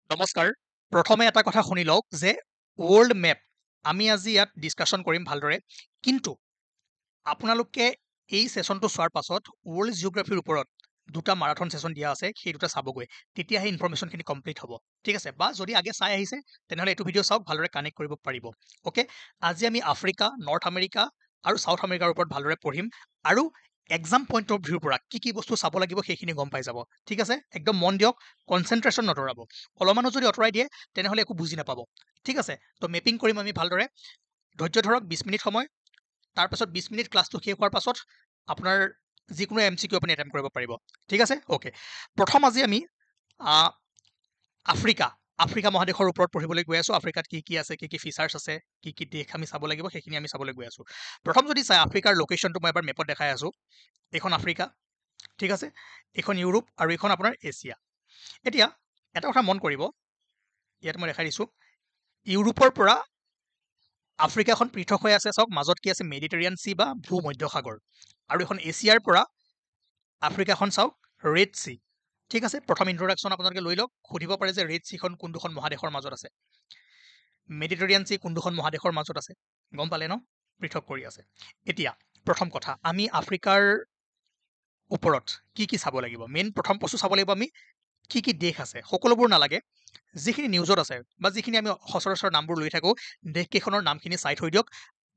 নমস্কাৰ প্ৰথমে এটা কথা শুনি লওক যে ৱৰ্ল্ড মেপ আমি আজি ইয়াত ডিছকাশ্যন কৰিম ভালদৰে কিন্তু আপোনালোকে এই সেশনটো চোৱাৰ পাছত ৱৰ্ল্ড জিঅ'গ্ৰাফিৰ ওপৰত দুটা মাৰাথন সেশন দিয়া আছে সেই দুটা চাবগৈ তেতিয়াহে ইনফৰমেশ্যনখিনি কমপ্লিট হ'ব ঠিক আছে বা যদি আগে চাই আহিছে তেনেহ'লে এইটো ভিডিঅ' চাওক ভালদৰে কানেক্ট কৰিব পাৰিব ওকে আজি আমি আফ্ৰিকা নৰ্থ আমেৰিকা আৰু সাউথ আমেৰিকাৰ ওপৰত ভালদৰে পঢ়িম আৰু এক্সাম পইণ্ট অফ ভিউৰ পৰা কি বস্তু চাব লাগিব সেইখিনি গম পাই যাব ঠিক আছে একদম মন দিয়ক কনচেনট্ৰেশ্যন নতৰাব অলপমানো যদি আঁতৰাই দিয়ে তেনেহ'লে একো বুজি নাপাব ঠিক আছে তো মেপিং কৰিম আমি ভালদৰে ধৈৰ্য ধৰক 20 মিনিট সময় তাৰপাছত 20 মিনিট ক্লাছটো শেষ হোৱাৰ পাছত আপোনাৰ যিকোনো MCQ আপুনি এটেম্প কৰিব পাৰিব ঠিক আছে ওকে প্ৰথম আজি আমি আফ্ৰিকা মহাদেশৰ ওপৰত পঢ়িবলৈ গৈ আছো আফ্ৰিকাত কি আছে কি ফিচাৰ্ছ আছে কি দেশ আমি চাব লাগিব সেইখিনি আমি চাবলৈ গৈ আছো প্ৰথম যদি চাই আফ্ৰিকাৰ লোকেশ্যনটো মই এবাৰ মেপত দেখাই আছো এইখন আফ্ৰিকা ঠিক আছে এইখন ইউৰোপ আৰু এইখন আপোনাৰ এছিয়া এতিয়া এটা কথা মন কৰিব ইয়াত মই দেখাই দিছো ইউৰোপৰ পৰা আফ্ৰিকাখন পৃথক হৈ আছে চাওক মাজত কি আছে মেডিটেৰিয়ান সি বা ভূমধ্যসাগৰ আৰু এখন এছিয়াৰ পৰা আফ্ৰিকাখন চাওক ৰেড সি ঠিক আছে প্ৰথম ইন্ট্ৰডাকশ্যন আপোনালোকে লৈ লওক সুধিব পাৰে যে ৰেড সিখন কোন দুখন মহাদেশৰ মাজত আছে মেডিটেৰিয়ান সি কোন দুখন মহাদেশৰ মাজত আছে গম পালে ন পৃথক কৰি আছে এতিয়া প্ৰথম কথা আমি আফ্ৰিকাৰ ওপৰত কি চাব লাগিব মেইন প্ৰথম বস্তু চাব লাগিব আমি কি দেশ আছে সকলোবোৰ নালাগে যিখিনি নিউজত আছে বা যিখিনি আমি সচৰাচৰ নামবোৰ লৈ থাকো দেশকেইখনৰ নামখিনি চাই থৈ দিয়ক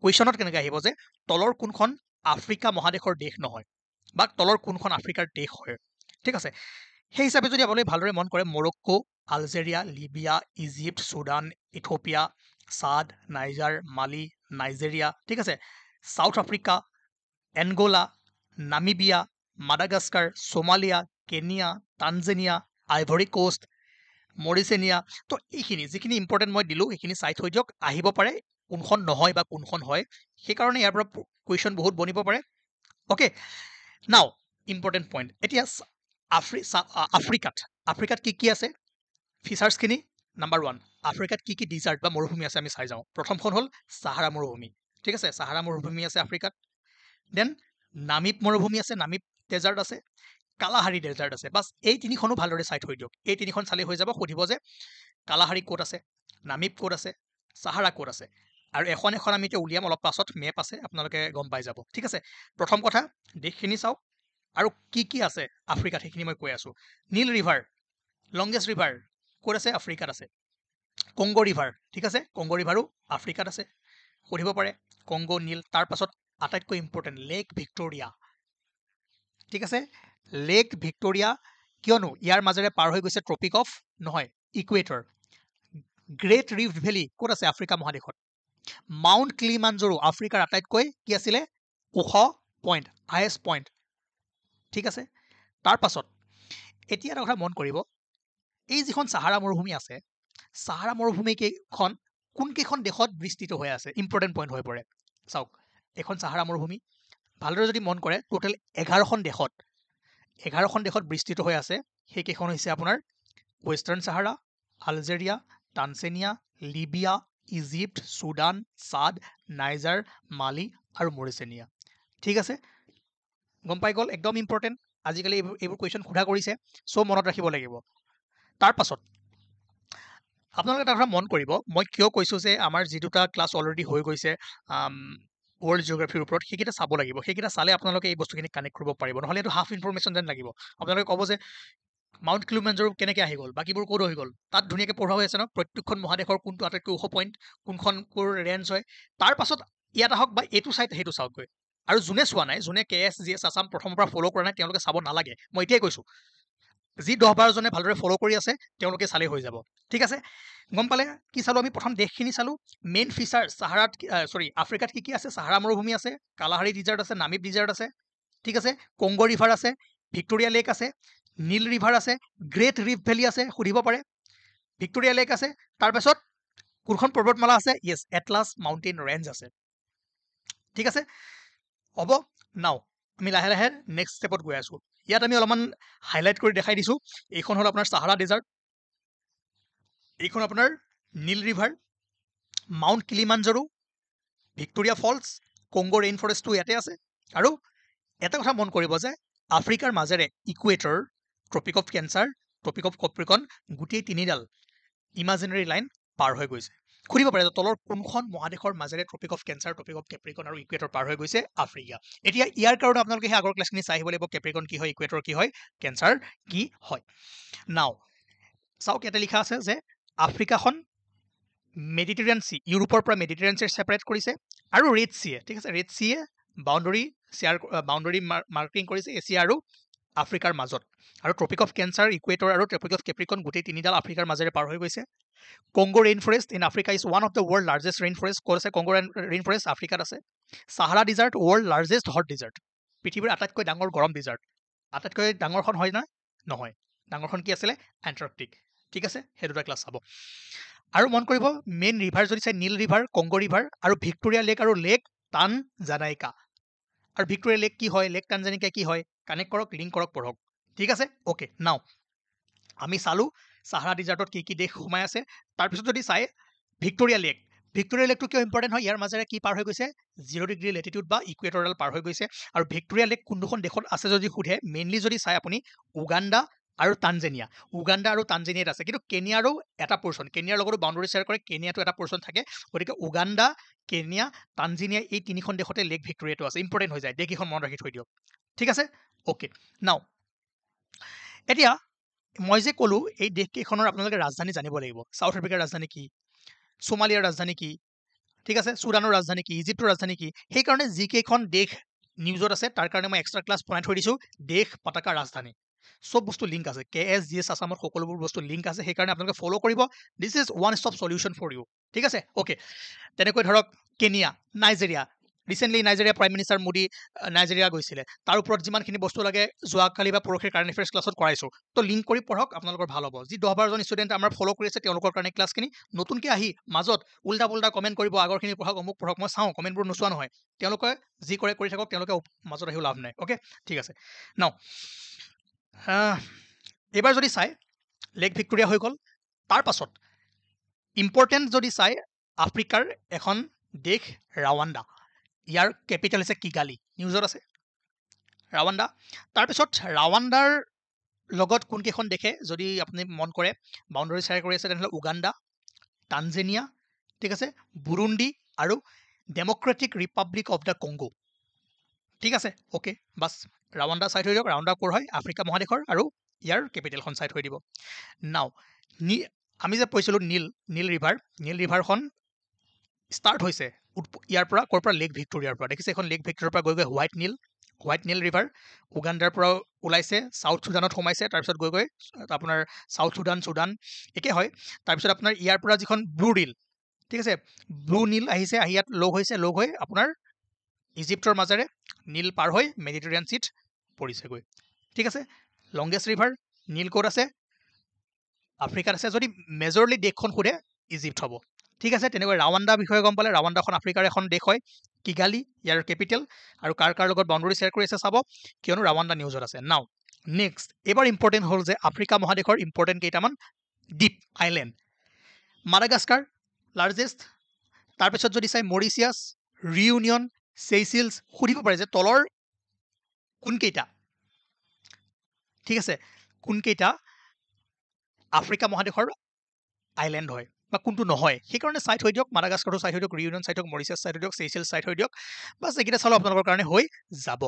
কুৱেশ্যনত কেনেকৈ আহিব যে তলৰ কোনখন আফ্ৰিকা মহাদেশৰ দেশ নহয় বা তলৰ কোনখন আফ্ৰিকাৰ দেশ হয় ঠিক আছে সেই হিচাপে যদি আপুনি ভালদৰে মন কৰে Morocco Algeria Libya Egypt Sudan Ethiopia Chad Niger Mali Nigeria ঠিক আছে South Africa Angola Namibia Madagascar Somalia Kenya Tanzania Ivory Coast Mauritania তো এইখিনি যিখিনি ইম্পৰ্টেণ্ট মই দিলোঁ সেইখিনি চাই থৈ দিয়ক আহিব পাৰে কোনখন নহয় বা কোনখন হয় সেইকাৰণে ইয়াৰ পৰা কুৱেশ্যন বহুত বনিব পাৰে অ'কে নাও ইম্পৰ্টেণ্ট পইণ্ট এতিয়া আফ্ৰিকাত কি আছে ফিচাৰ্ছখিনি নাম্বাৰ 1 আফ্ৰিকাত কি ডিজাৰ্ট বা মৰুভূমি আছে আমি চাই যাওঁ প্ৰথমখন হ'ল সাহাৰা মৰুভূমি ঠিক আছে সাহাৰা মৰুভূমি আছে আফ্ৰিকাত দেন নামিব মৰুভূমি আছে নামিব ডেজাৰ্ট আছে কালাহাৰী ডেজাৰ্ট আছে বাছ এই তিনিখনো ভালদৰে চাই থৈ দিয়ক এই তিনিখন চালে হৈ যাব সুধিব যে কালাহাৰী ক'ত আছে নামিব ক'ত আছে সাহাৰা ক'ত আছে আৰু এখন আমি এতিয়া উলিয়াম অলপ পাছত মেপ আছে আপোনালোকে গম পাই যাব ঠিক আছে প্ৰথম কথা দেশখিনি চাওক আৰু কি আছে আফ্ৰিকাত সেইখিনি মই কৈ আছো নীল ৰিভাৰ লংগেষ্ট ৰিভাৰ ক'ত আছে আফ্ৰিকাত আছে কংগো ৰিভাৰ ঠিক আছে কংগো ৰিভাৰো আফ্ৰিকাত আছে সুধিব পাৰে কংগো নীল তাৰ পাছত আটাইতকৈ ইম্পৰ্টেণ্ট লেক ভিক্টৰিয়া ঠিক আছে লেক ভিক্টৰিয়া কিয়নো ইয়াৰ মাজেৰে পাৰ হৈ গৈছে ট্ৰপিক অফ নহয় ইকুৱেটৰ গ্ৰেট ৰিফ্ট ভেলী ক'ত আছে আফ্ৰিকা মহাদেশত মাউণ্ট কিলিমাঞ্জাৰো আফ্ৰিকাৰ আটাইতকৈ কি আছিলে ওখ পইণ্ট হায়েষ্ট পইণ্ট ঠিক আছে তাৰ পাছত এতিয়া এটা কথা মন কৰিব এই যিখন সাহাৰা মৰুভূমি আছে সাহাৰা মৰুভূমি কেইখন কোনকেইখন দেশত বিস্তৃত হৈ আছে ইম্পৰ্টেণ্ট পইণ্ট হৈ পৰে চাওক এখন সাহাৰা মৰুভূমি ভালদৰে যদি মন কৰে টোটেল 11খন দেশত বিস্তৃত হৈ আছে সেইকেইখন হৈছে আপোনাৰ western Sahara Algeria Tanzania Libya Egypt Sudan চাদ নাইজাৰ মালি আৰু মৰিচেনিয়া ঠিক আছে গম পাই গ'ল একদম ইম্পৰ্টেণ্ট আজিকালি এইবোৰ কুৱেশ্যন সোধা কৰিছে চ' মনত ৰাখিব লাগিব তাৰ পাছত আপোনালোকে এটা কথা মন কৰিব মই কিয় কৈছোঁ যে আমাৰ যি দুটা ক্লাছ অলৰেডি হৈ গৈছে ৱৰ্ল্ড জিঅ'গ্ৰাফিৰ ওপৰত সেইকেইটা চাব লাগিব সেইকেইটা চালে আপোনালোকে এই বস্তুখিনি কানেক্ট কৰিব পাৰিব নহ'লে এইটো হাফ ইনফৰমেশ্যন যেন লাগিব আপোনালোকে ক'ব যে মাউণ্ট কিলিমাঞ্জাৰো কেনেকৈ আহি গ'ল বাকীবোৰ ক'ত হৈ গ'ল তাত ধুনীয়াকৈ পঢ়োৱা হৈ আছে ন প্ৰত্যেকখন মহাদেশৰ কোনটো আটাইতকৈ ওখ পইণ্ট কোনখন ক'ৰ ৰেঞ্জ হয় তাৰ পাছত ইয়াত আহক বা এইটো চাই সেইটো চাওকগৈ আৰু যোনে চোৱা নাই যোনে KS GS আছাম প্ৰথমৰ পৰা ফ'ল' কৰা নাই তেওঁলোকে চাব নালাগে মই এতিয়াই কৈছোঁ যি 10-12জনে ভালদৰে ফ'ল' কৰি আছে তেওঁলোকে চালেই হৈ যাব ঠিক আছে গম পালে কি চালোঁ আমি প্ৰথম দেশখিনি চালোঁ মেইন ফিচাৰ আফ্ৰিকাত কি আছে সাহাৰা মৰুভূমি আছে কালাহাৰী ডিজাৰ্ট আছে নামিব ডিজাৰ্ট আছে ঠিক আছে কংগো ৰিভাৰ আছে ভিক্টৰিয়া লেক আছে নীল ৰিভাৰ আছে গ্ৰেট ৰিফ্ট ভেলী আছে সুধিব পাৰে ভিক্টৰিয়া লেক আছে তাৰপাছত কোনখন পৰ্বতমালা আছে য়েছ এটলাছ মাউণ্টেইন ৰেঞ্জ আছে ঠিক আছে হ'ব নাও আমি লাহে লাহে নেক্সট ষ্টেপত গৈ আছোঁ ইয়াত আমি অলপমান হাইলাইট কৰি দেখাই দিছোঁ এইখন হ'ল আপোনাৰ সাহাৰা ডেজাৰ্ট এইখন আপোনাৰ নীল ৰিভাৰ মাউণ্ট কিলিমাঞ্জাৰো ভিক্টৰিয়া ফলছ কংগো ৰেইন ফৰেষ্টটো ইয়াতে আছে আৰু এটা কথা মন কৰিব যে আফ্ৰিকাৰ মাজেৰে equator Tropic of Cancer Tropic of Capricorn গোটেই তিনিডাল ইমাজিনাৰী লাইন পাৰ হৈ গৈছে সুধিব পাৰে যে তলৰ কোনখন মহাদেশৰ মাজেৰে Tropic of Cancer Tropic of Capricorn আৰু ইকুৱেটৰ পাৰ হৈ গৈছে আফ্ৰিকা এতিয়া ইয়াৰ কাৰণে আপোনালোকে সেই আগৰ ক্লাছখিনি চাই আহিব লাগিব কেপ্ৰিকন কি হয় ইকুৱেটৰ কি হয় কেঞ্চাৰ কি হয় নাও চাওক ইয়াতে লিখা আছে যে আফ্ৰিকাখন মেডিটেৰিয়ান চি ইউৰোপৰ পৰা মেডিটেৰিয়ান চিয়ে ছেপাৰেট কৰিছে আৰু ৰেড চিয়ে ঠিক আছে ৰেড চিয়ে বাউণ্ডৰী মাৰ্কিং কৰিছে এছিয়া আৰু আফ্ৰিকাৰ মাজত আৰু ট্ৰপিক অফ কেঞ্চাৰ ইকুৱেটৰ আৰু ট্ৰপিক অফ কেপ্ৰিকন গোটেই তিনিডাল আফ্ৰিকাৰ মাজেৰে পাৰ হৈ গৈছে Congo rain forest in Africa is one of the world largest rain forest ক'ত আছে কংগো ৰেইন ফৰেষ্ট আফ্ৰিকাত আছে Sahara desert world largest hot desert পৃথিৱীৰ আটাইতকৈ ডাঙৰ গৰম ডিজাৰ্ট আটাইতকৈ ডাঙৰখন হয় না নহয় ডাঙৰখন কি আছিলে এণ্টাৰ্কটিক ঠিক আছে সেই দুটা ক্লাছ চাব আৰু মন কৰিব মেইন ৰিভাৰ যদি চাই নীল ৰিভাৰ কংগো ৰিভাৰ আৰু ভিক্টোৰিয়া লেক আৰু লেক টানজানাইকা আৰু ভিক্টোৰিয়া লেক কি হয় লেক টানজানিকা কি হয় কানেক্ট কৰক লিংক কৰক পঢ়ক ঠিক আছে অ'কে নাও আমি চালোঁ চাহাৰা ডিজাৰ্টত কি দেশ সোমাই আছে তাৰপিছত যদি চাই ভিক্টোৰিয়া লেকটো কিয় ইম্পৰ্টেণ্ট হয় ইয়াৰ মাজেৰে কি পাৰ হৈ গৈছে 0 ডিগ্ৰী লেটিটিউড বা ইকুৱেটৰেল পাৰ হৈ গৈছে আৰু ভিক্টোৰিয়া লেক কোনখন দেশত আছে যদি সোধে মেইনলি যদি চাই আপুনি উগাণ্ডা আৰু তানজেনিয়া উগাণ্ডা আৰু তানজেনিয়াত আছে কিন্তু কেনিয়াৰো এটা পৰ্চন কেনিয়াৰ লগতো বাউণ্ডাৰী শ্বেয়াৰ কৰে কেনিয়াটো এটা পৰ্চন থাকে গতিকে উগাণ্ডা কেনিয়া তানজেনিয়া এই তিনিখন দেশতে লেক ভিক্টোৰিয়াটো আছে ইম্পৰ্টেণ্ট হৈ যায় দেশকেইখন মনত ৰাখি থৈ দিয়ক ঠিক আছে অ'কে নাও এতিয়া মই যে ক'লো এই দেশকেইখনৰ আপোনালোকে ৰাজধানী জানিব লাগিব সাউথ আফ্ৰিকাৰ ৰাজধানী কি সোমালিয়াৰ ৰাজধানী কি ঠিক আছে চুডানৰ ৰাজধানী কি ইজিপ্তৰ ৰাজধানী কি সেইকাৰণে যিকেইখন দেশ নিউজত আছে তাৰ কাৰণে মই এক্সট্ৰা ক্লাছ বনাই থৈ দিছোঁ দেশ পতাকা ৰাজধানী চব বস্তু লিংক আছে KSGS আছামত সকলোবোৰ বস্তু লিংক আছে সেইকাৰণে আপোনালোকে ফ'ল' কৰিব this is one stop solution for you ঠিক আছে অ'কে তেনেকৈ ধৰক Kenya Nigeria recently Nigeria prime minister Modi Nigeria গৈছিলে তাৰ ওপৰত যিমানখিনি বস্তু লাগে যোৱাকালি বা পৰহিৰ কাৰেণ্ট এফেয়াৰ্ছ ক্লাছত কৰাইছোঁ তো লিংক কৰি পঢ়ক আপোনালোকৰ ভাল হ'ব যি 10-12জন ষ্টুডেণ্ট আমাৰ ফ'ল' কৰি আছে তেওঁলোকৰ কাৰণে ক্লাছখিনি নতুনকৈ আহি মাজত উল্টা পুল্টা কমেণ্ট কৰিব আগৰখিনি পঢ়ক অমুক পঢ়ক মই চাওঁ কমেণ্টবোৰ নোচোৱা নহয় তেওঁলোকে যি কৰে কৰি থাকক তেওঁলোকে মাজত আহিও লাভ নাই অ'কে ঠিক আছে নাও এইবাৰ যদি চাই লেক ভিক্টোৰিয়া হৈ গ'ল তাৰ পাছত ইম্পৰ্টেণ্ট যদি চাই আফ্ৰিকাৰ এখন দেশ ৰাৱাণ্ডা ইয়াৰ কেপিটেল হৈছে কিগালি নিউজত আছে ৰাৱাণ্ডা তাৰপিছত ৰাৱাণ্ডাৰ লগত কোনকেইখন দেশে যদি আপুনি মন কৰে বাউণ্ডাৰী শ্বেয়াৰ কৰি আছে তেনেহ'লে উগাণ্ডা তানজেনিয়া ঠিক আছে বুৰুণ্ডি আৰু Democratic Republic of the Congo ঠিক আছে অ'কে বাছ ৰাৱাণ্ডা চাই থৈ দিয়ক ৰাৱাণ্ডা ক'ৰ হয় আফ্ৰিকা মহাদেশৰ আৰু ইয়াৰ কেপিটেলখন চাই থৈ দিব নাও আমি যে কৈছিলোঁ নীল ৰিভাৰখন ষ্টাৰ্ট হৈছে ইয়াৰ পৰা ক'ৰ পৰা লেক ভিক্টোৰিয়াৰ পৰা দেখিছে এখন লেক ভিক্টোৰিয়াৰ পৰা গৈ হোৱাইট নীল ৰিভাৰ উগাণ্ডাৰ পৰা ওলাইছে চাউথ চুডানত সোমাইছে তাৰপিছত গৈ আপোনাৰ চাউথ চুডান একে হয় তাৰপিছত আপোনাৰ ইয়াৰ পৰা যিখন ব্লু নীল ঠিক আছে ব্লু নীল আহিছে আহি ইয়াত লগ হৈ আপোনাৰ ইজিপ্তৰ মাজেৰে নীল পাৰ হৈ মেডিটেৰিয়ান চিত পৰিছেগৈ ঠিক আছে লংগেষ্ট ৰিভাৰ নীল ক'ত আছে আফ্ৰিকাত আছে যদি মেজৰলি দেশখন সোধে ইজিপ্ত হ'ব ঠিক আছে তেনেকৈ ৰাৱাণ্ডা বিষয়ে গম পালে ৰাৱাণ্ডাখন আফ্ৰিকাৰ এখন দেশ হয় কিগালি ইয়াৰ কেপিটেল আৰু কাৰ লগত বাউণ্ডাৰী শ্বেয়াৰ কৰি আছে চাব কিয়নো ৰাৱাণ্ডা নিউজত আছে নাও নেক্সট এইবাৰ ইম্পৰ্টেণ্ট হ'ল যে আফ্ৰিকা মহাদেশৰ ইম্পৰ্টেণ্ট কেইটামান দ্বীপ আইলেণ্ড মাডাগাস্কাৰ লাৰ্জেষ্ট তাৰপিছত যদি চাই মৰিচিয়াছ ৰিউনিয়ন চেইচিলছ সুধিব পাৰে যে তলৰ কোনকেইটা ঠিক আছে কোনকেইটা আফ্ৰিকা মহাদেশৰ আইলেণ্ড হয় বা কোনটো নহয় সেইকাৰণে চাই থৈ দিয়ক মাডাগাস্কাৰটো চাই থৈ দিয়ক ৰিউনিয়ন চাই থৈ দিয়ক মৰিচাছ চাই থৈ দিয়ক চেইচেলছ চাই থৈ দিয়ক বাছ এইকেইটা চালেও আপোনালোকৰ কাৰণে হৈ যাব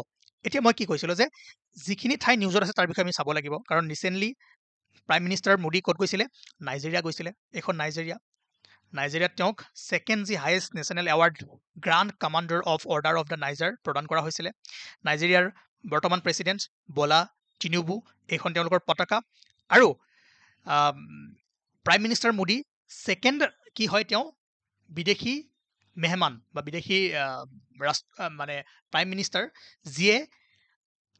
এতিয়া মই কি কৈছিলোঁ যে যিখিনি ঠাই নিউজত আছে তাৰ বিষয়ে আমি চাব লাগিব কাৰণ ৰিচেণ্টলি প্ৰাইম মিনিষ্টাৰ মোদী ক'ত গৈছিলে নাইজেৰিয়া গৈছিলে এইখন নাইজেৰিয়াত তেওঁক ছেকেণ্ড যি highest national award grand commander of order of the Niger প্ৰদান কৰা হৈছিলে নাইজেৰিয়াৰ বৰ্তমান প্ৰেছিডেণ্ট বলা টিনুবু এইখন তেওঁলোকৰ পতাকা আৰু প্ৰাইম মিনিষ্টাৰ মোদী ছেকেণ্ড কি হয় তেওঁ বিদেশী মেহমান বা বিদেশী মানে প্ৰাইম মিনিষ্টাৰ যিয়ে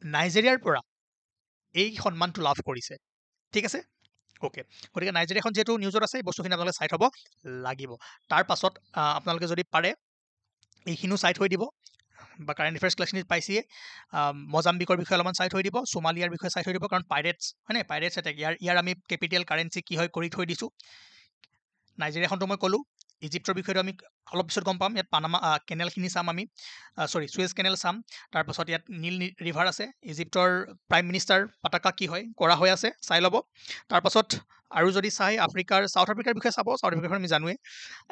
নাইজেৰিয়াৰ পৰা এই সন্মানটো লাভ কৰিছে ঠিক আছে অ'কে গতিকে নাইজেৰিয়াখন যিহেতু নিউজত আছে এই বস্তুখিনি আপোনালোকে চাই থ'ব লাগিব তাৰ পাছত আপোনালোকে যদি পাৰে এইখিনিও চাই থৈ দিব বা কাৰেণ্ট এফেয়াৰ্ছ ক্লাছখিনি পাইছেই মজাম্বিকৰ বিষয়ে অলপমান চাই থৈ দিব সোমালিয়াৰ বিষয়ে চাই থৈ দিব কাৰণ পাইৰেটছ হয়নে পাইৰেটছ এটেক ইয়াৰ আমি কেপিটেল কাৰেঞ্চি কি হয় কৰি থৈ দিছোঁ নাইজেৰিয়াখনটো মই ক'লোঁ ইজিপ্তৰ বিষয়ে আমি অলপ পিছত গম পাম ইয়াত পানামা কেনেলখিনি চাম আমি সুৱেজ কেনেল চাম তাৰপাছত ইয়াত নীল ৰিভাৰ আছে ইজিপ্তৰ প্ৰাইম মিনিষ্টাৰ পতাকা কি হয় কৰা হৈ আছে চাই ল'ব তাৰপাছত আৰু যদি চাই সাউথ আফ্ৰিকাৰ বিষয়ে চাব সাউথ আফ্ৰিকাৰ আমি জানোৱে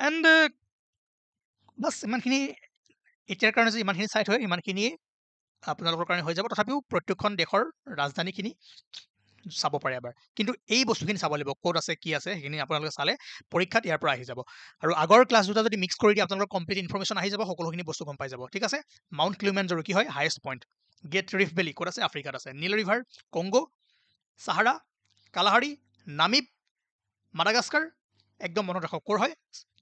এণ্ড বাছ ইমানখিনি এতিয়াৰ কাৰণে যে ইমানখিনি চাই থয় ইমানখিনিয়ে আপোনালোকৰ কাৰণে হৈ যাব তথাপিও প্ৰত্যেকখন দেশৰ ৰাজধানীখিনি চাব পাৰে এবাৰ কিন্তু এই বস্তুখিনি চাব লাগিব ক'ত আছে কি আছে সেইখিনি আপোনালোকে চালে পৰীক্ষাত ইয়াৰ পৰা আহি যাব আৰু আগৰ ক্লাছ দুটা যদি মিক্স কৰি দিয়ে আপোনালোকৰ কমপ্লিট ইনফৰমেশ্যন আহি যাব সকলোখিনি বস্তু গম পাই যাব ঠিক আছে মাউণ্ট কিলিমাঞ্জাৰো কি হয় highest point great rift valley ক'ত আছে আফ্ৰিকাত আছে নীল ৰিভাৰ কংগো সাহাৰা কালাহাৰী নামিব মাডাগাস্কাৰ একদম মনত ৰাখক ক'ৰ হয়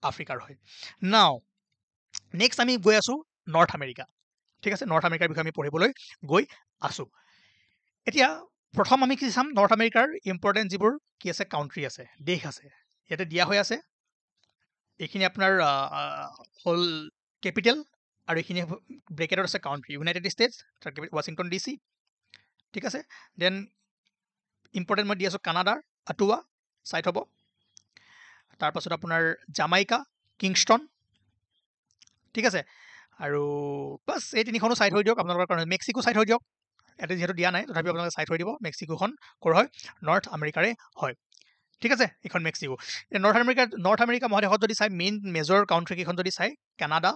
আফ্ৰিকাৰ হয় নাও নেক্সট আমি গৈ আছোঁ নৰ্থ আমেৰিকা ঠিক আছে নৰ্থ আমেৰিকাৰ বিষয়ে আমি পঢ়িবলৈ গৈ আছোঁ এতিয়া প্ৰথম আমি কি চাম নৰ্থ আমেৰিকাৰ ইম্পৰ্টেণ্ট যিবোৰ কি আছে কাউণ্ট্ৰি আছে দেশ আছে ইয়াতে দিয়া হৈ আছে এইখিনি আপোনাৰ হ'ল কেপিটেল আৰু এইখিনি ব্ৰেকেটত আছে country United States Washington DC ঠিক আছে দেন ইম্পৰ্টেণ্ট মই দি আছোঁ কানাডাৰ আটোৱা চাইট হ'ব তাৰপাছত আপোনাৰ জামাইকা কিংষ্টন ঠিক আছে আৰু বাছ এই তিনিখনো চাইট হৈ দিয়ক আপোনালোকৰ কাৰণে মেক্সিকো চাইট হৈ দিয়ক ইয়াতে যিহেতু দিয়া নাই তথাপিও আপোনালোকে চাইট হৈ দিব মেক্সিকোখন ক'ৰ হয় নৰ্থ আমেৰিকাৰে হয় ঠিক আছে এইখন মেক্সিকো নৰ্থ আমেৰিকা মহাদেশত যদি চাই মেইন মেজৰ কাউণ্ট্ৰি কেইখন যদি চাই কানাডা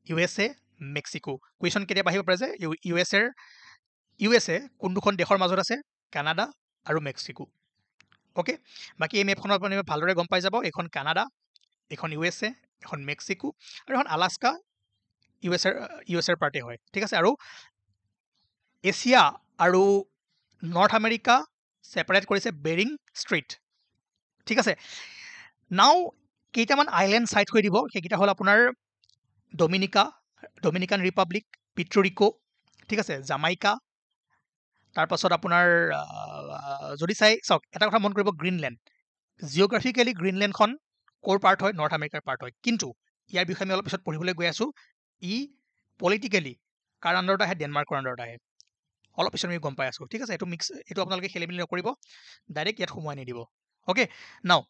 USA মেক্সিকো কুৱেশ্যন কেতিয়াবা আহিব পাৰে যে USA কোন দুখন দেশৰ মাজত আছে কানাডা আৰু মেক্সিকো অ'কে বাকী এই মেপখনত আপুনি ভালদৰে গম পাই যাব এইখন কানাডা এইখন USA এখন মেক্সিকো আৰু এখন আলাস্কা USA পাৰ্টি হয় ঠিক আছে আৰু এছিয়া আৰু নৰ্থ আমেৰিকা ছেপাৰেট কৰিছে বেৰিং ষ্ট্ৰীট ঠিক আছে নাও কেইটামান আইলেণ্ড চাইট কৰি দিব সেইকেইটা হ'ল আপোনাৰ ডমিনিকান ৰিপাব্লিক পিট্ৰুৰিকো ঠিক আছে জামাইকা তাৰপাছত আপোনাৰ যদি চাওক এটা কথা মন কৰিব গ্ৰীণলেণ্ড জিঅ'গ্ৰাফিকেলি গ্ৰীণলেণ্ডখন ক'ৰ পাৰ্ট হয় নৰ্থ আমেৰিকাৰ পাৰ্ট হয় কিন্তু ইয়াৰ বিষয়ে আমি অলপ পিছত পঢ়িবলৈ গৈ আছোঁ ই পলিটিকেলি কাৰ আণ্ডাৰত আহে ডেনমাৰ্কৰ আণ্ডাৰত আহে অলপ পিছত আমি গম পাই আছোঁ ঠিক আছে এইটো আপোনালোকে খেলি মেলি নকৰিব ডাইৰেক্ট ইয়াত সোমোৱাই নিদিব অ'কে নাও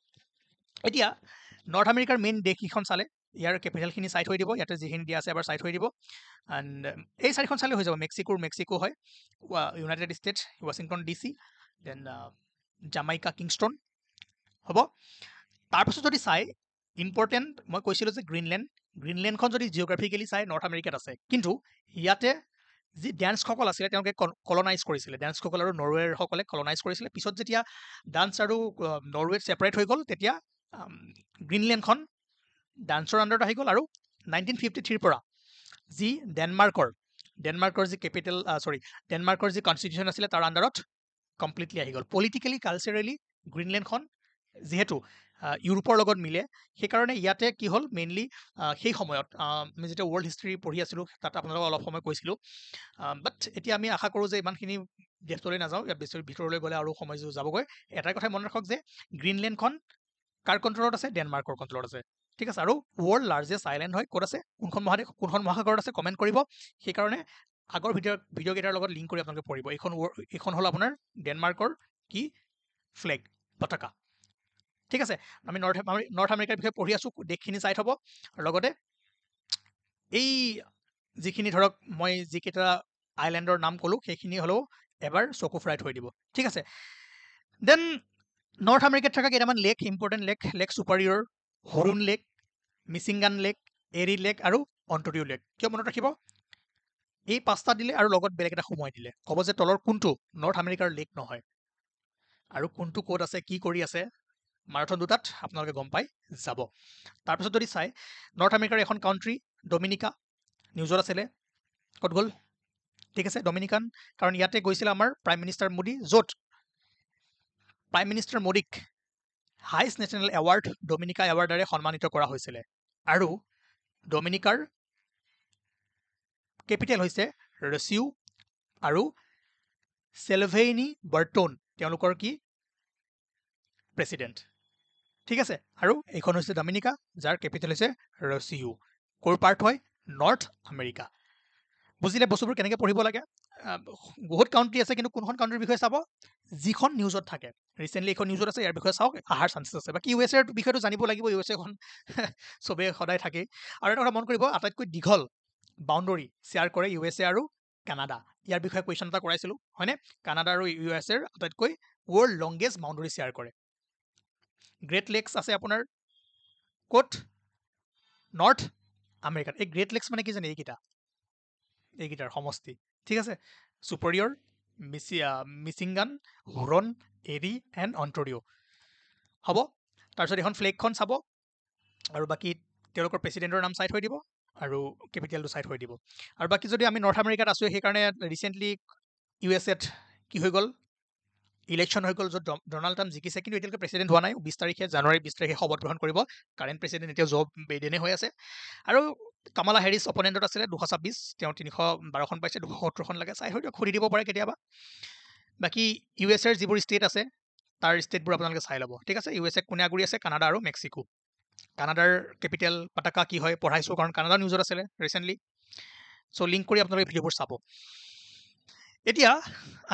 এতিয়া নৰ্থ আমেৰিকাৰ মেইন দেশকেইখন চালে ইয়াৰ কেপিটেলখিনি চাইট হৈ দিব ইয়াতে যিখিনি দিয়া আছে এবাৰ চাইট হৈ দিব এণ্ড এই চাৰিখন চালে হৈ যাব মেক্সিকো হয় United States Washington DC then Jamaica Kingston হ'ব তাৰপাছত যদি চাই ইম্পৰ্টেণ্ট মই কৈছিলোঁ যে গ্ৰীণলেণ্ডখন যদি জিঅ'গ্ৰাফিকেলি চাই নৰ্থ আমেৰিকাত আছে কিন্তু ইয়াতে যি ডেন্সকল আছিলে তেওঁলোকে কলনাইজ কৰিছিলে ডেন্সকল আৰু নৰৱেৰসকলে কলনাইজ কৰিছিলে পিছত যেতিয়া ডান্স আৰু নৰৱেত ছেপাৰেট হৈ গ'ল তেতিয়া গ্ৰীণলেণ্ডখন ডান্সৰ আণ্ডাৰত আহি গ'ল আৰু 1953 পৰা যি ডেনমাৰ্কৰ যি কেপিটেল ডেনমাৰ্কৰ যি কনষ্টিটিউশ্যন আছিলে তাৰ আণ্ডাৰত কমপ্লিটলি আহি গ'ল পলিটিকেলি কালচাৰেলি গ্ৰীণলেণ্ডখন যিহেতু ইউৰোপৰ লগত মিলে সেইকাৰণে ইয়াতে কি হ'ল মেইনলি সেই সময়ত আমি যেতিয়া ৱৰ্ল্ড হিষ্ট্ৰী পঢ়ি আছিলোঁ তাত আপোনালোকক অলপ সময় কৈছিলোঁ বাট এতিয়া আমি আশা কৰোঁ যে ইমানখিনি দেশলৈ নাযাওঁ ইয়াত বেছি ভিতৰলৈ গ'লে আৰু সময় যাবগৈ এটাই কথাই মনত ৰাখক যে গ্ৰীণলেণ্ডখন কাৰ কণ্ট্ৰলত আছে ডেনমাৰ্কৰ কণ্ট্ৰলত আছে ঠিক আছে আৰু ৱৰ্ল্ড লাৰ্জেষ্ট আইলেণ্ড হয় ক'ত আছে কোনখন মহাসাগৰত আছে কমেণ্ট কৰিব সেইকাৰণে আগৰ ভিডিঅ' কেইটাৰ লগত লিংক কৰি আপোনালোকে পঢ়িব এইখন হ'ল আপোনাৰ ডেনমাৰ্কৰ কি ফ্লেগ পতাকা ঠিক আছে আমি নৰ্থ আমেৰিকাৰ বিষয়ে পঢ়ি আছোঁ দেশখিনি চাই থ'ব লগতে এই যিখিনি ধৰক মই যিকেইটা আইলেণ্ডৰ নাম ক'লোঁ সেইখিনি হ'লেও এবাৰ চকু ফুৰাই থৈ দিব ঠিক আছে দেন নৰ্থ আমেৰিকাত থকা কেইটামান ইম্পৰ্টেণ্ট লেক ছুপাৰিয়ৰ হৰুণ লেক মিচিংগান লেক এৰি লেক আৰু অন্টৰিঅ' লেক কিয় মনত ৰাখিব এই পাঁচটা দিলে আৰু লগত বেলেগ এটা সোমোৱাই দিলে ক'ব যে তলৰ কোনটো নৰ্থ আমেৰিকাৰ লেক নহয় আৰু কোনটো ক'ত আছে কি কৰি আছে মাৰাথন দুটাত আপোনালোকে গম পাই যাব তাৰপিছত যদি চাই নৰ্থ আমেৰিকাৰ এখন কাউণ্ট্ৰি ডমিনিকা নিউজত আছিলে ক'ত গ'ল ঠিক আছে ডমিনিকান কাৰণ ইয়াতে গৈছিলে আমাৰ প্ৰাইম মিনিষ্টাৰ মোদী য'ত প্ৰাইম মিনিষ্টাৰ মোদীক হাইষ্ট নেশ্যনেল এৱাৰ্ড ডমিনিকা এৱাৰ্ডেৰে সন্মানিত কৰা হৈছিলে আৰু ডমিনিকাৰ কেপিটেল হৈছে ৰচিউ আৰু চেলভেইনি বাৰ্টন তেওঁলোকৰ কি প্ৰেচিডেণ্ট ঠিক আছে আৰু এইখন হৈছে ডমিনিকা যাৰ কেপিটেল হৈছে ৰচিউ ক'ৰ পাৰ্ট হয় নৰ্থ আমেৰিকা বুজিলে বস্তুবোৰ কেনেকৈ পঢ়িব লাগে বহুত কাউণ্ট্ৰি আছে কিন্তু কোনখন কাউণ্ট্ৰিৰ বিষয়ে চাব যিখন নিউজত থাকে ৰিচেণ্টলি এখন নিউজত আছে ইয়াৰ বিষয়ে চাওক অহাৰ চান্সেছ আছে বাকী ইউ এছ এৰ বিষয়েটো জানিব লাগিব ইউ এছ এখন চবেই সদায় থাকেই আৰু এটা কথা মন কৰিব আটাইতকৈ দীঘল বাউণ্ডৰী শ্বেয়াৰ কৰে ইউ এছ এ আৰু কানাডা ইয়াৰ বিষয়ে কুৱেশ্যন এটা কৰাইছিলোঁ হয়নে কানাডা আৰু ইউ এছ এৰ আটাইতকৈ ৱৰ্ল্ড লংগেষ্ট বাউণ্ডৰী শ্বেয়াৰ কৰে গ্ৰেট লেকছ আছে আপোনাৰ ক'ত নৰ্থ আমেৰিকাত এই গ্ৰেট লেকছ মানে কি জানে এইকেইটাৰ সমষ্টি ঠিক আছে ছুপেৰিয়ৰ মিচিংগান হুৰন এৰি এণ্ড অন্টৰিঅ' হ'ব তাৰপিছত এখন ফ্লেগখন চাব আৰু বাকী তেওঁলোকৰ প্ৰেচিডেণ্টৰ নাম চাই থৈ দিব আৰু কেপিটেলটো চাই থৈ দিব আৰু বাকী যদি আমি নৰ্থ আমেৰিকাত আছোঁ সেইকাৰণে ৰিচেণ্টলি ইউ এছ এত কি হৈ গ'ল ইলেকশ্যন হৈ গ'ল য'ত ডনাল্ড ট্ৰাম্প জিকিছে কিন্তু এতিয়ালৈকে প্ৰেচিডেণ্ট হোৱা নাই 20 তাৰিখে জানুৱাৰী 20 তাৰিখে শপত গ্ৰহণ কৰিব কাৰেণ্ট প্ৰেচিডেণ্ট এতিয়া জব বেইডেনে হৈ আছে আৰু কামালা হেৰিছ অপনেণ্টত আছিলে 226 তেওঁ 312খন পাইছে 270খন লাগে চাই হয়তো সুধি দিব পাৰে কেতিয়াবা বাকী ইউ এছ এৰ যিবোৰ ষ্টেট আছে তাৰ ষ্টেটবোৰ আপোনালোকে চাই ল'ব ঠিক আছে ইউ এছ এ কোনে আগুৰি আছে কানাডা আৰু মেক্সিকো কানাডাৰ কেপিটেল পাতাকা কি হয় পঢ়াইছোঁ কাৰণ কানাডা নিউজত আছিলে ৰিচেণ্টলি চ' লিংক কৰি আপোনালোকে ভিডিঅ'বোৰ চাব এতিয়া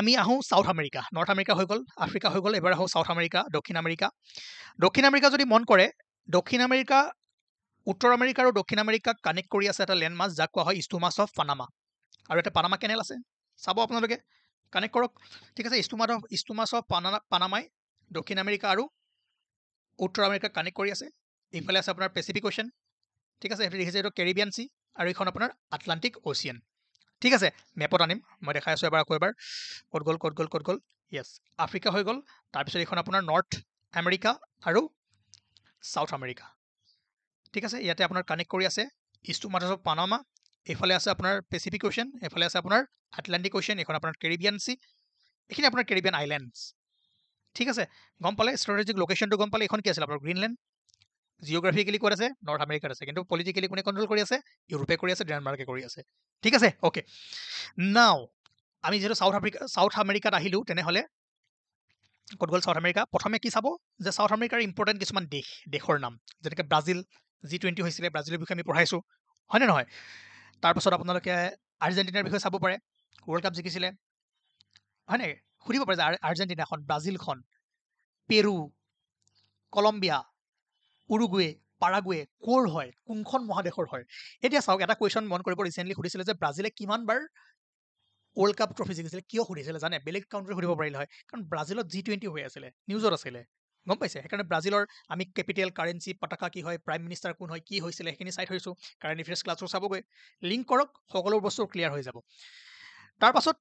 আমি আহোঁ ছাউথ আমেৰিকা নৰ্থ আমেৰিকা হৈ গ'ল আফ্ৰিকা হৈ গ'ল এবাৰ আহোঁ ছাউথ আমেৰিকা দক্ষিণ আমেৰিকা যদি মন কৰে দক্ষিণ আমেৰিকা উত্তৰ আমেৰিকা আৰু দক্ষিণ আমেৰিকাক কানেক্ট কৰি আছে এটা লেণ্ডমাছ যাক কোৱা হয় ইষ্টুমাছ অফ পানামা আৰু এটা পানামা কেনেল আছে চাব আপোনালোকে কানেক্ট কৰক ঠিক আছে ইষ্টুমাছ অফ পানামাই দক্ষিণ আমেৰিকা আৰু উত্তৰ আমেৰিকাক কানেক্ট কৰি আছে এইফালে আছে আপোনাৰ পেচিফিক অ'চিয়ান ঠিক আছে সেইটো দেখিছে এইটো কেৰিবিয়ান চি আৰু এইখন আপোনাৰ আটলাণ্টিক অ'চিয়ান ঠিক আছে মেপত আনিম মই দেখাই আছোঁ এবাৰ আকৌ এবাৰ ক'ত গ'ল য়েছ আফ্ৰিকা হৈ গ'ল তাৰপিছত এইখন আপোনাৰ নৰ্থ আমেৰিকা আৰু ছাউথ আমেৰিকা ঠিক আছে ইয়াতে আপোনাৰ কানেক্ট কৰি আছে ইষ্টুমাছ অফ পানামা এইফালে আছে আপোনাৰ পেচিফিক অ'চিয়ান এইফালে আছে আপোনাৰ আটলাণ্টিক অ'চিয়ান এইখন আপোনাৰ কেৰিবিয়ান চি এইখিনি আপোনাৰ কেৰিবিয়ান আইলেণ্ডছ ঠিক আছে গম পালে ষ্ট্ৰেটেজিক লোকেশ্যনটো গম পালে এইখন কি আছিলে আপোনাৰ গ্ৰীণলেণ্ড জিঅ'গ্ৰাফিকেলি ক'ত আছে নৰ্থ আমেৰিকাত আছে কিন্তু পলিটিকেলি কোনে কণ্ট্ৰল কৰি আছে ইউৰোপে কৰি আছে ডেনমাৰ্কে কৰি আছে ঠিক আছে অ'কে নাও আমি যিহেতু ছাউথ আমেৰিকাত আহিলোঁ তেনেহ'লে ক'ত গ'ল ছাউথ আমেৰিকা প্ৰথমে কি চাব যে ছাউথ আমেৰিকাৰ ইম্পৰ্টেণ্ট কিছুমান দেশৰ নাম যেনেকৈ ব্ৰাজিল G20 হৈছিলে ব্ৰাজিলৰ বিষয়ে আমি পঢ়াইছোঁ হয়নে নহয় তাৰপাছত আপোনালোকে আৰ্জেণ্টিনাৰ বিষয়ে চাব পাৰে ৱৰ্ল্ড কাপ জিকিছিলে হয়নে সুধিব পাৰে যে আৰ্জেণ্টিনাখন ব্ৰাজিলখন পেৰু কলম্বিয়া উৰুগুৱে পাৰাগুৱে ক'ৰ হয় কোনখন মহাদেশৰ হয় এতিয়া চাওক এটা কুৱেশ্যন মন কৰিব ৰিচেণ্টলি সুধিছিলে যে ব্ৰাজিলে কিমানবাৰ ৱৰ্ল্ড কাপ ট্ৰফি জিকিছিলে কিয় সুধিছিলে জানে বেলেগ কাউণ্ট্ৰি সুধিব পাৰিলে হয় কাৰণ ব্ৰাজিলত G20 হৈ আছিলে নিউজত আছিলে গম পাইছে সেইকাৰণে ব্ৰাজিলৰ আমি কেপিটেল কাৰেঞ্চি পতাকা কি হয় প্ৰাইম মিনিষ্টাৰ কোন হয় কি হৈছিলে সেইখিনি চাই থৈছোঁ কাৰেণ্ট এফেয়াৰ্ছ ক্লাছবোৰ চাবগৈ লিংক কৰক সকলো বস্তু ক্লিয়াৰ হৈ যাব তাৰপাছত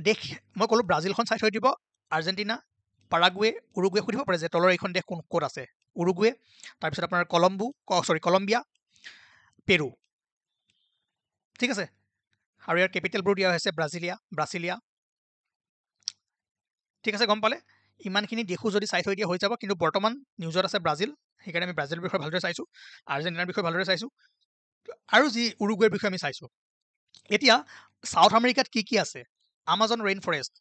দেশ মই ক'লোঁ ব্ৰাজিলখন চাই থৈ দিব আৰ্জেণ্টিনা পাৰাগুৱে উৰুগুৱে সুধিব পাৰে যে তলৰ এইখন দেশ ক'ত আছে উৰুগুৱে তাৰপিছত আপোনাৰ কলম্বিয়া পেৰু ঠিক আছে আৰু ইয়াৰ কেপিটেলবোৰ দিয়া হৈছে ব্ৰাচিলিয়া ঠিক আছে গম পালে ইমানখিনি দেশো যদি চাই থৈ দিয়া হৈ যাব কিন্তু বৰ্তমান নিউজত আছে ব্ৰাজিল সেইকাৰণে আমি ব্ৰাজিলৰ বিষয়ে ভালদৰে চাইছোঁ আৰ্জেণ্টিনাৰ বিষয়ে ভালদৰে চাইছোঁ আৰু যি উৰুগুৱেৰ বিষয়ে আমি চাইছোঁ এতিয়া ছাউথ আমেৰিকাত কি আছে Amazon rain forest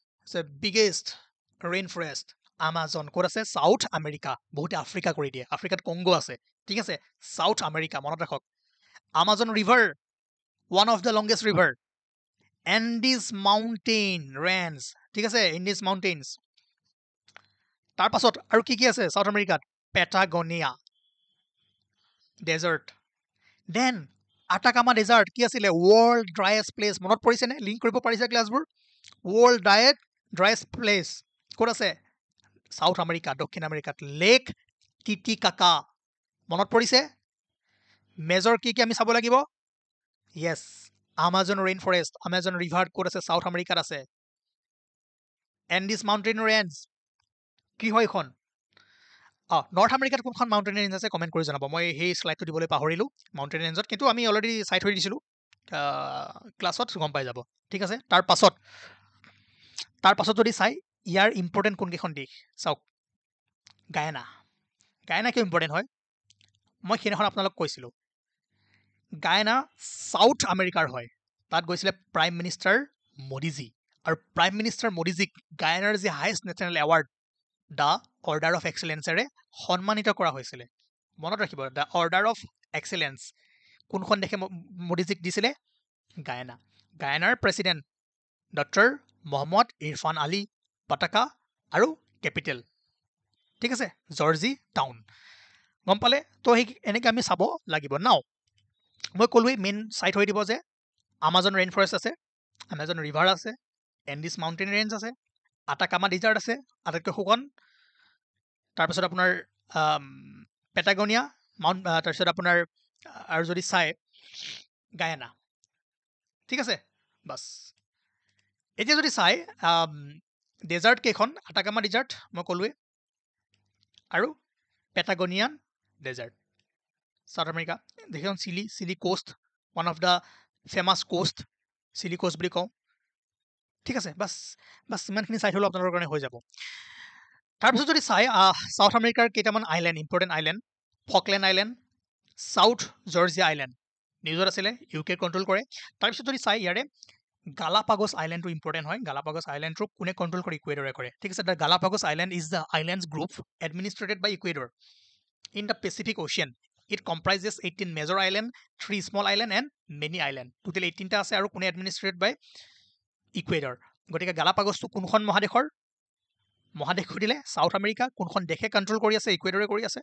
biggest rain forest Amazon ক'ত আছে ছাউথ আমেৰিকা বহুতে আফ্ৰিকা কৰি দিয়ে আফ্ৰিকাত কংগো আছে ঠিক আছে ছাউথ আমেৰিকা মনত ৰাখক Amazon river one of the longest river Andes mountain range ঠিক আছে ইণ্ডিজ মাউণ্টেইনছ তাৰপাছত আৰু কি আছে ছাউথ আমেৰিকাত পেটাগনিয়া ডেজাৰ্ট দেন আটাকামা ডেজাৰ্ট কি আছিলে ৱৰ্ল্ড ড্ৰাইয়েষ্ট প্লেচ মনত পৰিছেনে লিংক কৰিব পাৰিছে ক্লাছবোৰ ৱৰ্ল্ড ড্ৰাইয়েষ্ট প্লেচ ক'ত আছে ছাউথ আমেৰিকা দক্ষিণ আমেৰিকাত লেক টিটিকাকা মনত পৰিছে মেজৰ কি আমি চাব লাগিব yes Amazon rain forest Amazon river ক'ত আছে ছাউথ আমেৰিকাত আছে এণ্ডিজ মাউণ্টেইন ৰেঞ্জ কি হয় এইখন নৰ্থ আমেৰিকাত কোনখন মাউণ্টেইন ৰেঞ্জ আছে কমেণ্ট কৰি জনাব মই সেই শ্লাইডটো দিবলৈ পাহৰিলোঁ মাউণ্টেইন ৰেঞ্জত কিন্তু আমি অলৰেডি চাই থৈ দিছিলোঁ ক্লাছত গম পাই যাব ঠিক আছে তাৰপাছত যদি চাই ইয়াৰ ইম্পৰ্টেণ্ট কোনকেইখন দেশ চাওক গায়ানা কিয় ইম্পৰ্টেণ্ট হয় মই সেইদিনাখন আপোনালোক কৈছিলোঁ গায়ানা ছাউথ আমেৰিকাৰ হয় তাত গৈছিলে প্ৰাইম মিনিষ্টাৰ মোদীজী আৰু প্ৰাইম মিনিষ্টাৰ মোদীজীক গায়ানাৰ যি highest national award the order of এক্সেলেঞ্চেৰে সন্মানিত কৰা হৈছিলে মনত ৰাখিব দ্য অৰ্ডাৰ অফ এক্সেলেঞ্চ কোনখন দেশে মোদীজীক দিছিলে গায়ানা। গায়ানাৰ প্ৰেচিডেণ্ট ডক্টৰ মহম্মদ ইৰফান আলী পাটাকা আৰু কেপিটেল, ঠিক আছে, জৰ্জি টাউন। গম পালে? তো সেই এনেকৈ আমি চাব লাগিব। নাও মই ক'লোৱেই মেইন চাই থৈ দিব যে আমাজন ৰেইন ফৰেষ্ট আছে, আমাজন ৰিভাৰ আছে, এণ্ডিছ মাউণ্টেইন ৰেঞ্জ আছে, আটাকামা ডিজাৰ্ট আছে আটাইতকৈ শুকন, তাৰপিছত আপোনাৰ পেটাগনিয়া তাৰপিছত আপোনাৰ আৰু যদি চাই গায়ানা, ঠিক আছে। বাছ এতিয়া যদি চাই ডেজাৰ্ট কেইখন, আটাকামা ডিজাৰ্ট মই ক'লোৱেই, আৰু পেটাগনিয়ান ডেজাৰ্ট চাউথ আমেৰিকা। যিখন Chile coast, one of the famous coast, Chile coast বুলি কওঁ, ঠিক আছে। বাছ ইমানখিনি চাই থ'লেও আপোনালোকৰ কাৰণে হৈ যাব। তাৰপিছত যদি চাই চাউথ আমেৰিকাৰ কেইটামান island, important island, Falkland island, south Georgia island নিউজত আছিলে, ইউকে কণ্ট্ৰল কৰে। তাৰপিছত যদি চাই ইয়াৰে গালাপাগোছ আইলেণ্ডটো ইম্পৰ্টেণ্ট হয়। গালাপাগোছ আইলেণ্ডটো কোনে কণ্ট্ৰল কৰে? ইকুৱেডৰে কৰে, ঠিক আছে। The Galapagos island is the islands group administered by Ecuador in the Pacific Ocean. It comprises 18 major island, 3 small island and many island. Total 18টা আছে আৰু কোনে এডমিনিষ্ট্ৰেটেড বাই ইকুৱেডৰ। গতিকে গালাপাগোছটো কোনখন মহাদেশৰ? মহাদেশ সুধিলে চাউথ আমেৰিকা। কোনখন দেশে কণ্ট্ৰল কৰি আছে? ইকুৱেডৰে কৰি আছে,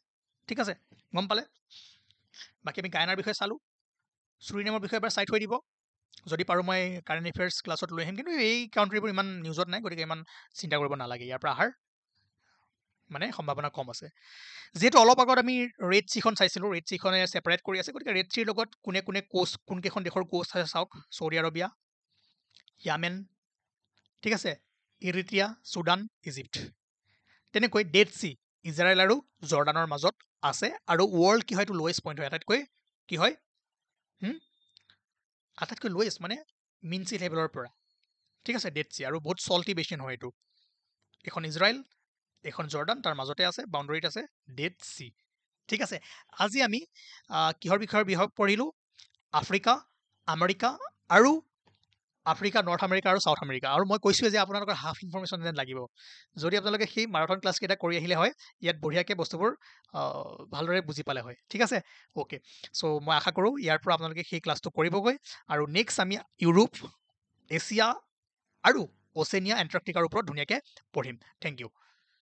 ঠিক আছে। গম পালে? বাকী আমি গায়ানাৰ বিষয়ে চালোঁ, চুৰিনামৰ বিষয়ে এবাৰ চাই থৈ দিব। যদি পাৰোঁ মই কাৰেণ্ট এফেয়াৰ্ছ ক্লাছত লৈ আহিম, কিন্তু এই কাউণ্ট্ৰিবোৰ ইমান নিউজত নাই, গতিকে ইমান চিন্তা কৰিব নালাগে, ইয়াৰ পৰা অহাৰ মানে সম্ভাৱনা কম আছে। যিহেতু অলপ আগত আমি ৰেড চিখন চাইছিলোঁ, ৰেড চিখনে ছেপাৰেট কৰি আছে, গতিকে ৰেড চিৰ লগত কোনে কোনে কোষ্ট, কোনকেইখন দেশৰ কোষ্ট আছে চাওক। চৌদি আৰবিয়া, য়ামেন, ঠিক আছে, ইৰিট্ৰিয়া, চুডান, ইজিপ্ট। তেনেকৈ ডেড চি ইজৰাইল আৰু জৰ্ডানৰ মাজত আছে, আৰু ৱৰ্ল্ড কি হয়, এইটো লৱেষ্ট পইণ্ট হয়, আটাইতকৈ কি হয়, আটাইতকৈ লৱেষ্ট মানে মিন চি লেভেলৰ পৰা, ঠিক আছে, ডেড চি। আৰু বহুত চল্টি বেচিন হয় এইটো। এখন ইজৰাইল, এখন জৰ্ডান, তাৰ মাজতে আছে, বাউণ্ডেৰীত আছে ডেড চি, ঠিক আছে। আজি আমি কিহৰ বিষয়ে পঢ়িলোঁ? আফ্ৰিকা, আমেৰিকা আৰু আফ্ৰিকা, নৰ্থ আমেৰিকা আৰু চাউথ আমেৰিকা। আৰু মই কৈছোঁৱে যে আপোনালোকৰ হাফ ইনফৰমেশ্যন যেন লাগিব। যদি আপোনালোকে সেই মাৰাথন ক্লাছকেইটা কৰি আহিলে হয়, ইয়াত বঢ়িয়াকৈ বস্তুবোৰ ভালদৰে বুজি পালে হয়, ঠিক আছে। অ'কে, চ' মই আশা কৰোঁ ইয়াৰ পৰা আপোনালোকে সেই ক্লাছটো কৰিবগৈ। আৰু নেক্সট আমি ইউৰোপ, এছিয়া আৰু অচেনিয়া, এণ্টাৰ্কটিকাৰ ওপৰত ধুনীয়াকৈ পঢ়িম। Thank U.